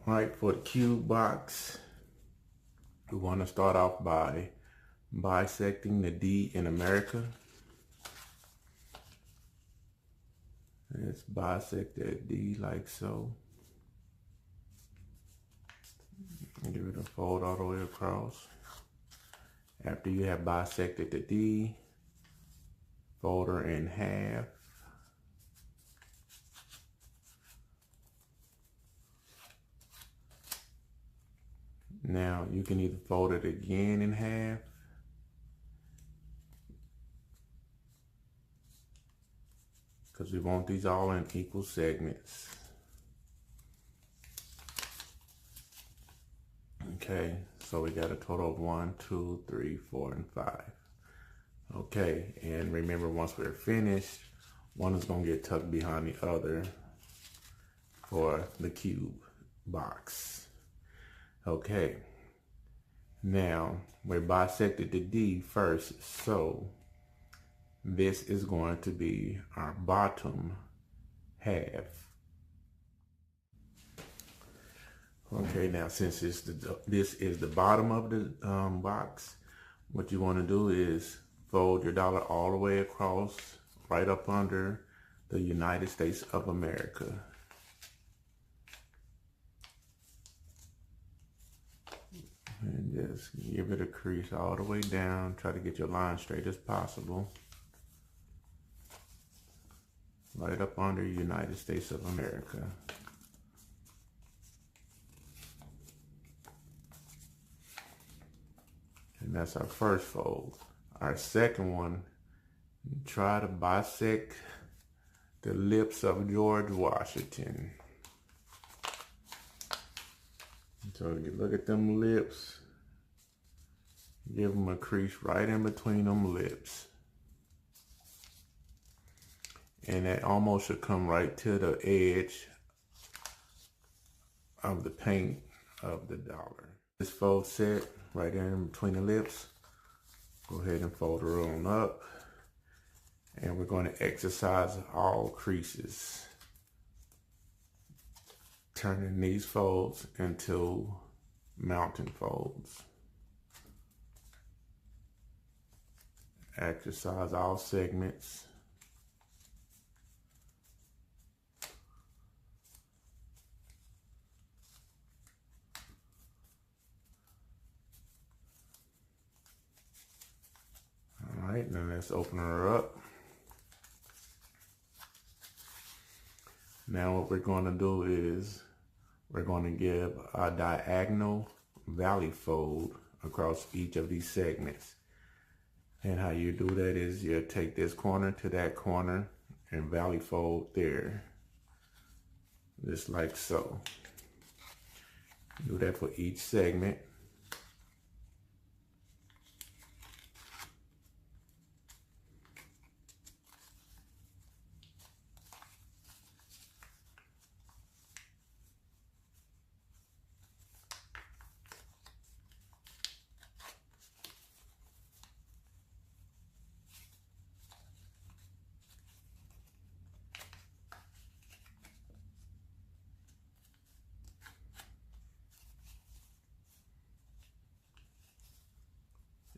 Right, for the cube box, we want to start off by bisecting the D in America. Let's bisect that D like so. Give it a fold all the way across. After you have bisected the D, fold her in half. Now you can either fold it again in half, because we want these all in equal segments. Okay, so we got a total of 1, 2, 3, 4, and 5. Okay, and remember, once we're finished, one is going to get tucked behind the other for the cube box. Okay, now we bisected the D first, so this is going to be our bottom half. Okay, now since this is the bottom of the box, what you want to do is fold your dollar all the way across, right up under the United States of America. And just give it a crease all the way down. Try to get your line straight as possible. Right up under United States of America. And that's our first fold. Our second one, try to bisect the lips of George Washington. So you look at them lips, give them a crease right in between them lips. And that almost should come right to the edge of the paint of the dollar. This fold set right in between the lips. Go ahead and fold her on up. And we're going to exercise all creases, turning these folds into mountain folds. Exercise all segments. All right, now let's open her up. Now what we're going to do is we're going to give a diagonal valley fold across each of these segments. And how you do that is you take this corner to that corner and valley fold there. Just like so. Do that for each segment.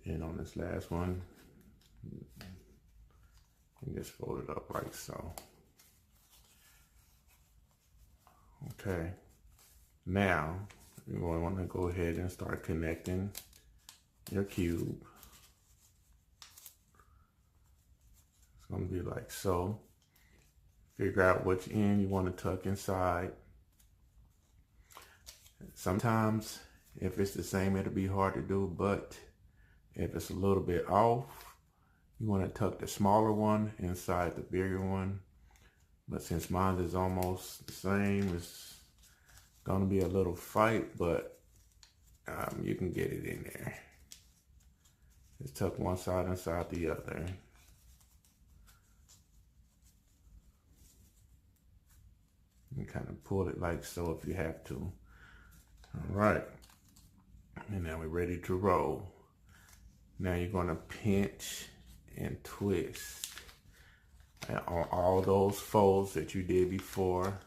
And on this last one, you just fold it up like so. Okay, now you're going to want to go ahead and start connecting your cube. It's going to be like so. Figure out which end you want to tuck inside. Sometimes if it's the same, it'll be hard to do, but if it's a little bit off, you want to tuck the smaller one inside the bigger one. But since mine is almost the same, it's going to be a little fight, but you can get it in there. Just tuck one side inside the other. And kind of pull it like so if you have to. All right. And now we're ready to roll. Now you're going to pinch and twist. And on all those folds that you did before,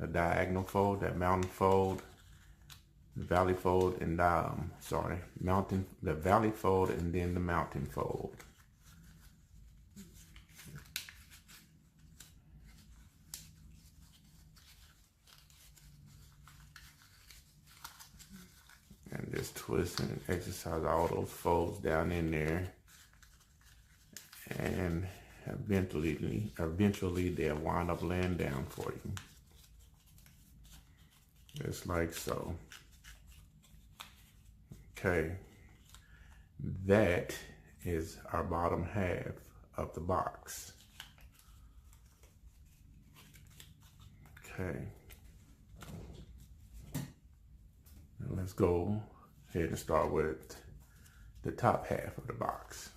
the diagonal fold, that mountain fold, valley fold and the valley fold and then the mountain fold. And just twist and exercise all those folds down in there, and eventually they'll wind up laying down for you. Just like so. Okay, that is our bottom half of the box. Okay, now let's go ahead and start with the top half of the box.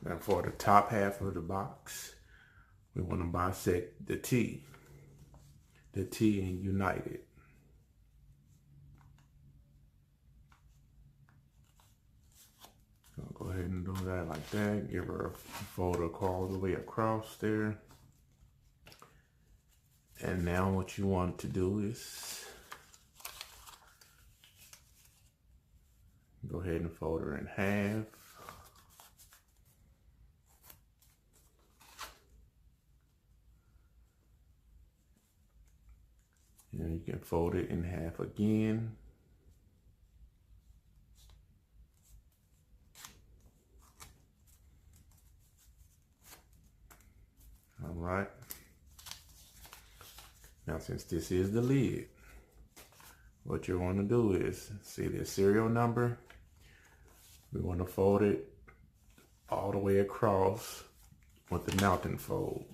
Now for the top half of the box, we want to bisect the T and unite it. So I'll go ahead and do that like that. Give her a fold all the way across there. And now what you want to do is go ahead and fold her in half. And you can fold it in half again. All right. Now, since this is the lid, what you want to do is, see the serial number? We want to fold it all the way across with the mountain fold,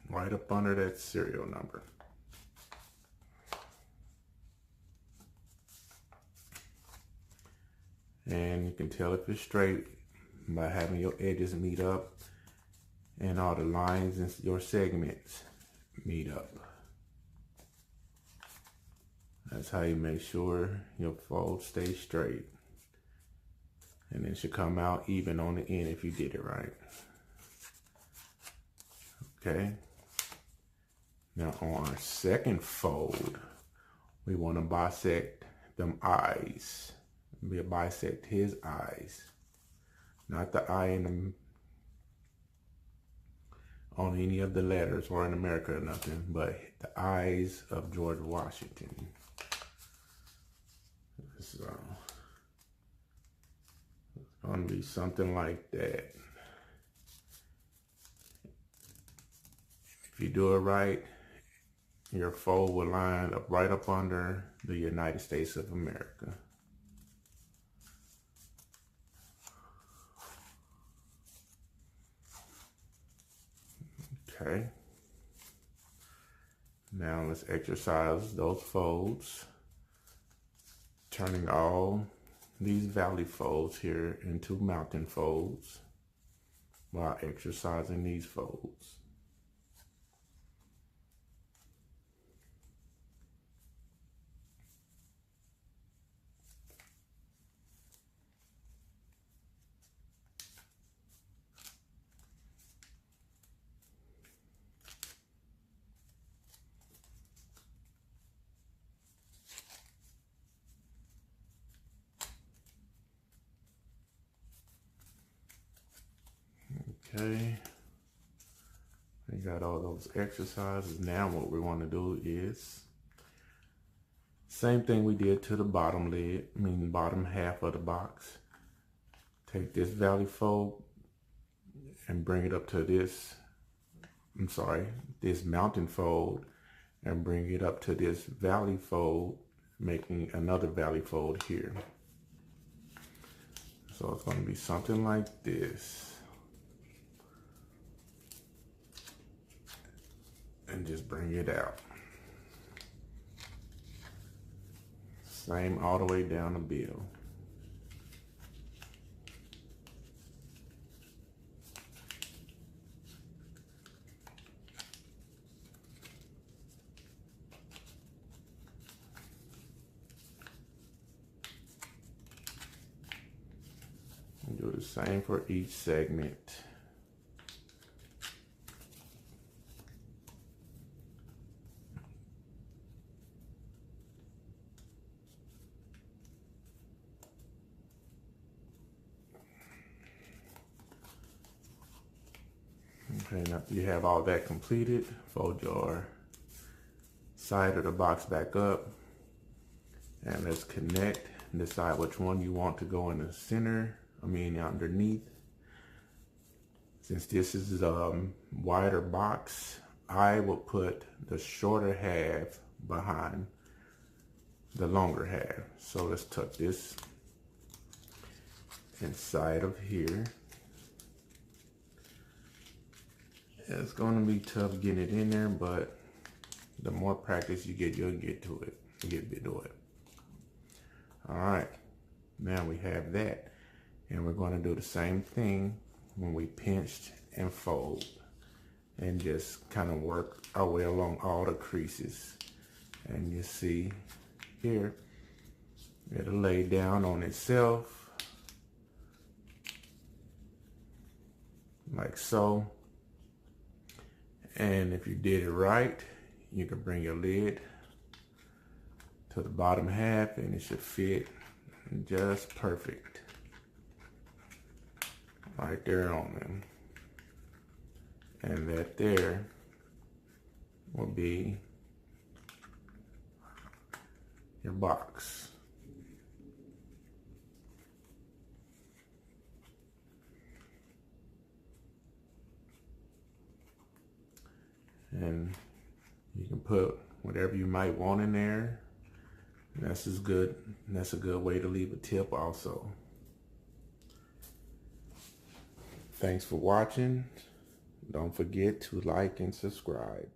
right up under that serial number. And you can tell if it's straight by having your edges meet up and all the lines in your segments meet up. That's how you make sure your fold stays straight. And it should come out even on the end if you did it right. Okay. Now on our second fold, we want to bisect them eyes. We'll bisect his eyes. Not the eye in on any of the letters or in America or nothing, but the eyes of George Washington. So it's going to be something like that. If you do it right, your fold will line up right up under the United States of America. Okay. Now let's exercise those folds, turning all these valley folds here into mountain folds while exercising these folds. Okay, we got all those exercises. Now what we want to do is same thing we did to the bottom lid, bottom half of the box. Take this valley fold and bring it up to this, this mountain fold, and bring it up to this valley fold, making another valley fold here. So it's going to be something like this. And just bring it out. Same all the way down the bill. And do the same for each segment. Okay, now you have all that completed. Fold your side of the box back up, and let's connect. Decide which one you want to go in the center, underneath. Since this is a wider box, I will put the shorter half behind the longer half. So let's tuck this inside of here. It's going to be tough getting it in there, but the more practice you get, you'll get to it. All right, now we have that, and we're going to do the same thing when we pinched and fold, and just kind of work our way along all the creases. And you see here, it'll lay down on itself like so. And if you did it right, you can bring your lid to the bottom half and it should fit just perfect right there on them. And that there will be your box. And you can put whatever you might want in there. That's a good way to leave a tip also. Thanks for watching. Don't forget to like and subscribe.